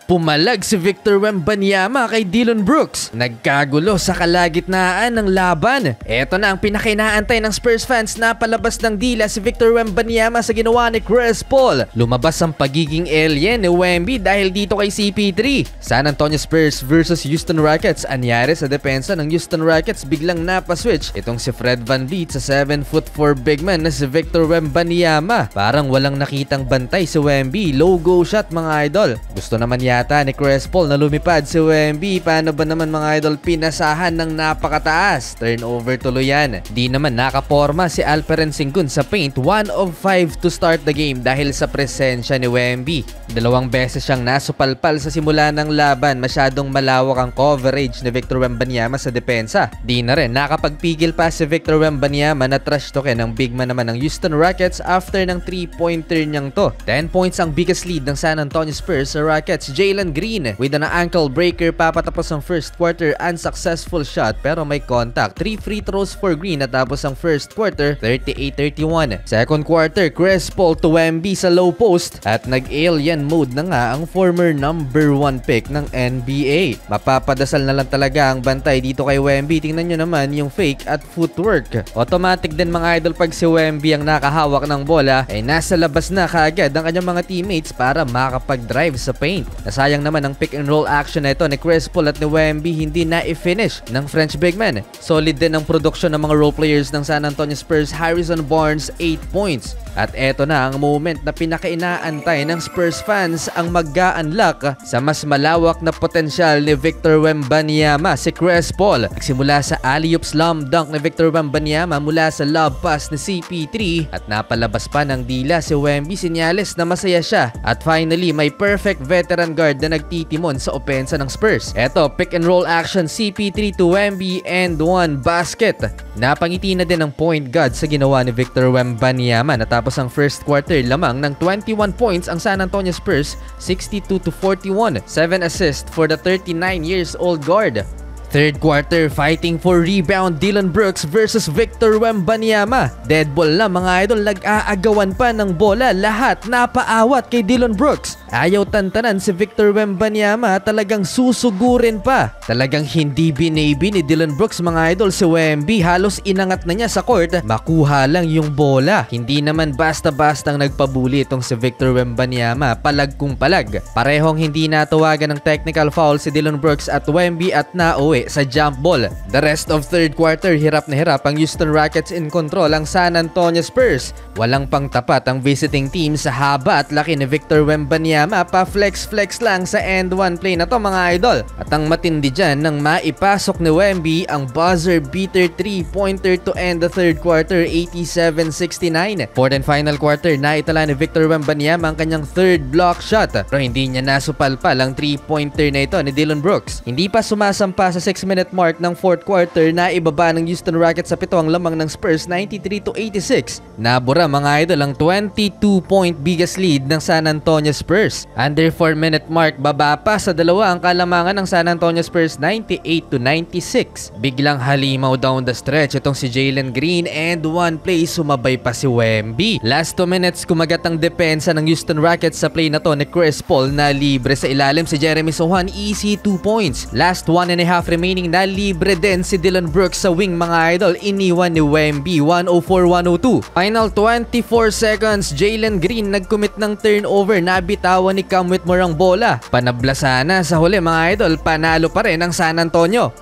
Pumalag si Victor Wembanyama kay Dillon Brooks. Nagkagulo sa kalagitnaan ng laban. Ito na ang pinakainaantay ng Spurs fans na palabas ng dila si Victor Wembanyama sa ginawa ni Chris Paul. Lumabas ang pagiging alien ni Wemby dahil dito kay CP3. San Antonio Spurs versus Houston Rockets. Anyari sa depensa ng Houston Rockets, biglang napaswitch itong si Fred VanVleet sa 7'4" big man na si Victor Wembanyama. Parang walang nakitang bantay si Wemby. Logo shot mga idol. Gusto naman yata ni Chris Paul na lumipad si Wemby. Paano ba naman mga idol, pinasahan ng napakataas? Turnover tuloy yan. Di naman nakaporma si Alperen Sengun sa paint. 1 of 5 to start the game dahil sa presensya ni Wemby. 2 beses siyang nasupalpal sa simula ng laban. Masyadong malawak ang coverage ni Victor Wembanyama sa depensa. Di na rin nakapagpigil pa si Victor Wembanyama na trash talkin ng big man naman ng Houston Rockets after ng 3-pointer niyang to. 10 points ang biggest lead ng San Antonio Spurs sa Rockets. Jalen Green with an ankle breaker, papatapos ang first quarter, unsuccessful shot pero may contact. 3 free throws for Green at tapos ang first quarter, 38-31. Second quarter, Chris Paul to Wemby sa low post at nag-alien mode na nga ang former number 1 pick ng NBA. Mapapadasal na lang talaga ang bantay dito kay Wemby. Tingnan nyo naman yung fake at footwork. Automatic din mga idol pag si Wemby ang nakahawak ng bola ay nasa labas na kaagad ang kanyang mga teammates para makapag-drive sa paint. Nasayang naman ang pick and roll action na ito ni Chris Paul at ni Wemby, hindi na i-finish ng French big man. Solid din ang produksyon ng mga role players ng San Antonio Spurs. Harrison Barnes 8 points. At eto na ang moment na pinakainaantay ng Spurs fans, ang mag-a-unlock sa mas malawak na potensyal ni Victor Wembanyama, si Chris Paul. Nagsimula sa alley-oop slam dunk ni Victor Wembanyama mula sa lob pass ni CP3 at napalabas pa ng dila si Wemby. Sinyales na masaya siya. At finally, may perfect veteran guard na nagtitimon sa opensa ng Spurs. Eto, pick and roll action, CP3 to Wemby and 1 basket. Napangiti na din ang point guard sa ginawa ni Victor Wembanyama. Natapos ang first quarter lamang ng 21 points ang San Antonio Spurs, 62-41. 7 assists for the 39 years old guard. Third quarter, fighting for rebound, Dillon Brooks versus Victor Wembanyama. Dead ball na mga idol, nag-aagawan pa ng bola. Lahat napaawat kay Dillon Brooks. Ayaw tantanan si Victor Wembanyama, talagang susugurin pa. Talagang hindi binibi ni Dillon Brooks mga idol si Wemby. Halos inangat na niya sa court, makuha lang yung bola. Hindi naman basta-bastang nagpabuli itong si Victor Wembanyama. Palag kung palag. Parehong hindi natawagan ng technical foul si Dillon Brooks at Wemby at nauwi sa jump ball. The rest of third quarter, hirap na hirap ang Houston Rockets, in control ang San Antonio Spurs. Walang pangtapat ang visiting team sa haba at laki ni Victor Wembanyama. Pa flex lang sa end 1 play na to mga idol. At ang matindi dyan, nang maipasok ni Wemby ang buzzer beater 3-pointer to end the third quarter, 87-69. Fourth and final quarter, naitala ni Victor Wembanyama ang kanyang third block shot. Pero hindi niya nasupalpal ang 3-pointer na ito ni Dillon Brooks. Hindi pa sumasampa sa 6-minute mark ng fourth quarter, na ibaba ng Houston Rockets sa 7 ang lamang ng Spurs, 93-86. Nabura mga idol ang 22-point biggest lead ng San Antonio Spurs. Under 4-minute mark, baba pa sa 2 ang kalamangan ng San Antonio Spurs, 98-96. Biglang halimaw down the stretch itong si Jalen Green and 1 play sumabay pa si Wemby. Last 2 minutes, kumagat ang depensa ng Houston Rockets sa play na to ni Chris Paul na libre sa ilalim si Jeremy Sohan, easy 2 points. Last 1.5 remaining, na libre din si Dillon Brooks sa wing mga idol, iniwan ni Wemby, 104-102. Final 24 seconds, Jalen Green nag-commit ng turnover, nabitawan ni Cam Whitmore ang bola. Panabla sana sa huli mga idol, panalo pa rin ang San Antonio.